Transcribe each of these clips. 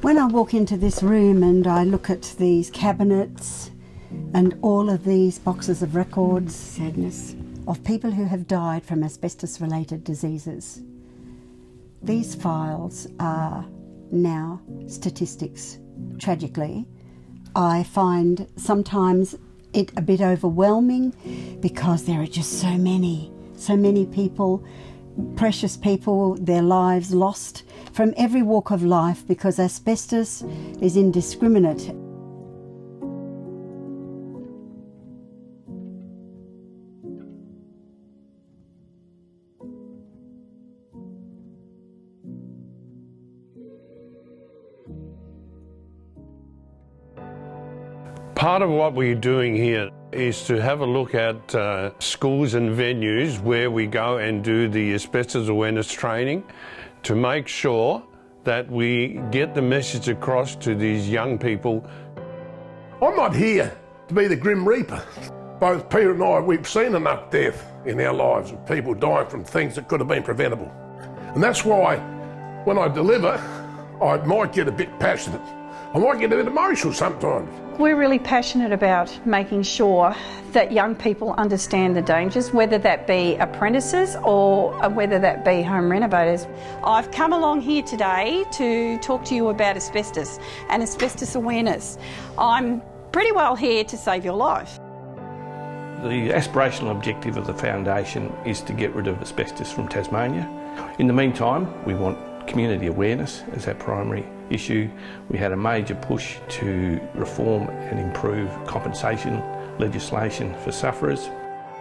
When I walk into this room and I look at these cabinets and all of these boxes of records, sadness, of people who have died from asbestos-related diseases, these files are now statistics. Tragically, I find sometimes it a bit overwhelming because there are just so many people, precious people, their lives lost from every walk of life because asbestos is indiscriminate. Part of what we're doing here is to have a look at schools and venues where we go and do the asbestos awareness training to make sure that we get the message across to these young people. I'm not here to be the Grim Reaper. Both Peter and I, we've seen enough death in our lives of people dying from things that could have been preventable. And that's why when I deliver, I might get a bit passionate. I might get a bit emotional sometimes. We're really passionate about making sure that young people understand the dangers, whether that be apprentices or whether that be home renovators. I've come along here today to talk to you about asbestos and asbestos awareness. I'm pretty well here to save your life. The aspirational objective of the foundation is to get rid of asbestos from Tasmania. In the meantime, we want community awareness as our primary issue. We had a major push to reform and improve compensation legislation for sufferers.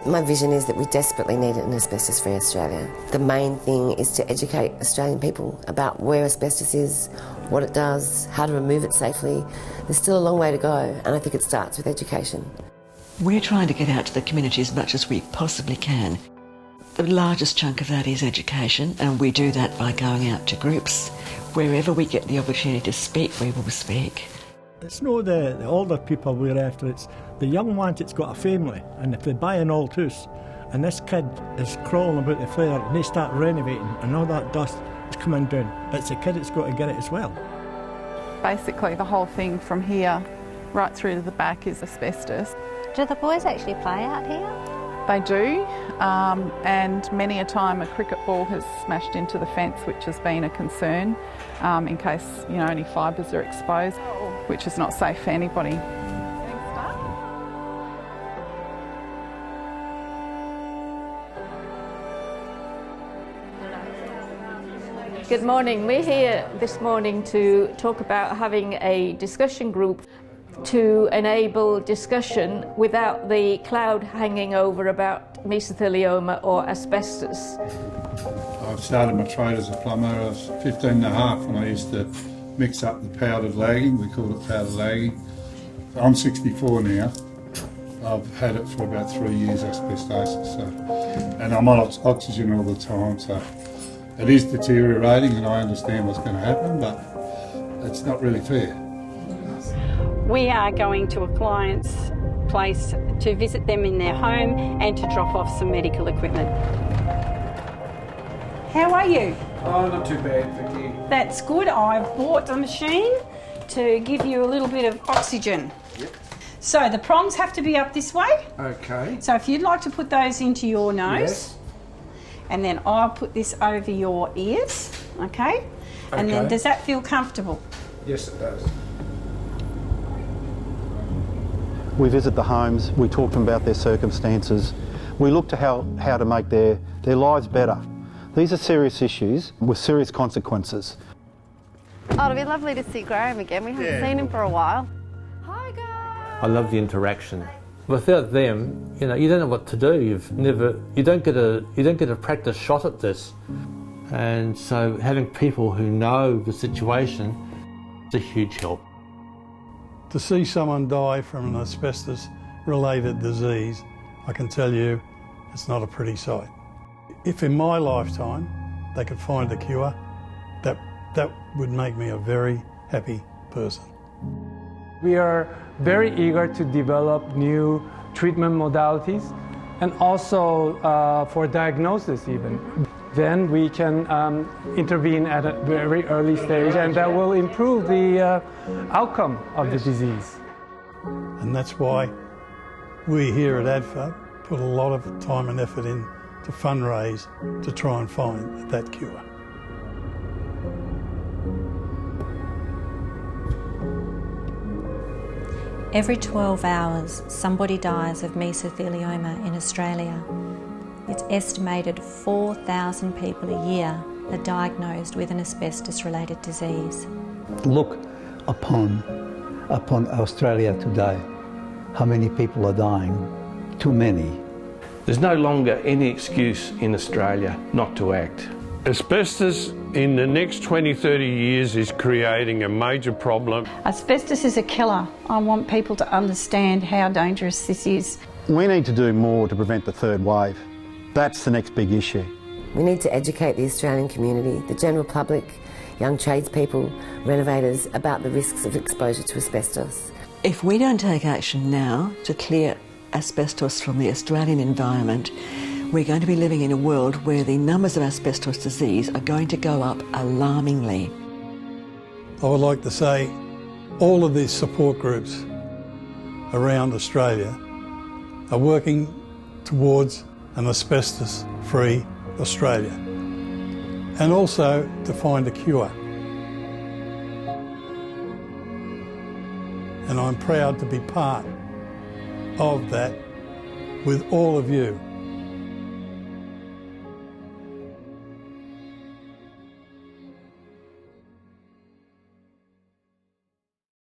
My vision is that we desperately need an asbestos-free Australia. The main thing is to educate Australian people about where asbestos is, what it does, how to remove it safely. There's still a long way to go, and I think it starts with education. We're trying to get out to the community as much as we possibly can. The largest chunk of that is education, and we do that by going out to groups. Wherever we get the opportunity to speak, we will speak. It's not the older people we're after, it's the young ones that's got a family, and if they buy an old house and this kid is crawling about the floor and they start renovating and all that dust is coming down, it's the kid that's got to get it as well. Basically the whole thing from here right through to the back is asbestos. Do the boys actually play out here? They do, and many a time a cricket ball has smashed into the fence, which has been a concern in case any fibres are exposed, which is not safe for anybody. Good morning. We're here this morning to talk about having a discussion group to enable discussion without the cloud hanging over about mesothelioma or asbestos. I've started my trade as a plumber. I was 15 and a half when I used to mix up the powdered lagging. We called it powdered lagging. I'm 64 now. I've had it for about 3 years, asbestosis, and I'm on oxygen all the time, so it is deteriorating, and I understand what's going to happen, but it's not really fair. We are going to a client's place to visit them in their home and to drop off some medical equipment. How are you? Oh, not too bad, Vicki. That's good. I've bought a machine to give you a little bit of oxygen. Yep. So the prongs have to be up this way. Okay. So if you'd like to put those into your nose. Yes. And then I'll put this over your ears, okay? And then does that feel comfortable? Yes, it does. We visit the homes, we talk to them about their circumstances, we look to how to make their lives better. These are serious issues with serious consequences. Oh, it'll be lovely to see Graham again. We haven't seen him for a while. Hi guys! I love the interaction. Without them, you don't know what to do. You don't get a practice shot at this. And so having people who know the situation is a huge help. To see someone die from an asbestos-related disease, I can tell you it's not a pretty sight. If in my lifetime they could find a cure, that would make me a very happy person. We are very eager to develop new treatment modalities and also for diagnosis even. then we can intervene at a very early stage, and that will improve the outcome of the disease. And that's why we here at ADFA put a lot of time and effort in to fundraise to try and find that cure. Every 12 hours, somebody dies of mesothelioma in Australia. It's estimated 4,000 people a year are diagnosed with an asbestos-related disease. Look upon Australia today. How many people are dying? Too many. There's no longer any excuse in Australia not to act. Asbestos in the next 20-30 years is creating a major problem. Asbestos is a killer. I want people to understand how dangerous this is. We need to do more to prevent the third wave. That's the next big issue. We need to educate the Australian community, the general public, young tradespeople, renovators about the risks of exposure to asbestos. If we don't take action now to clear asbestos from the Australian environment, we're going to be living in a world where the numbers of asbestos disease are going to go up alarmingly. I would like to say all of these support groups around Australia are working towards an asbestos-free Australia, and also to find a cure. And I'm proud to be part of that with all of you.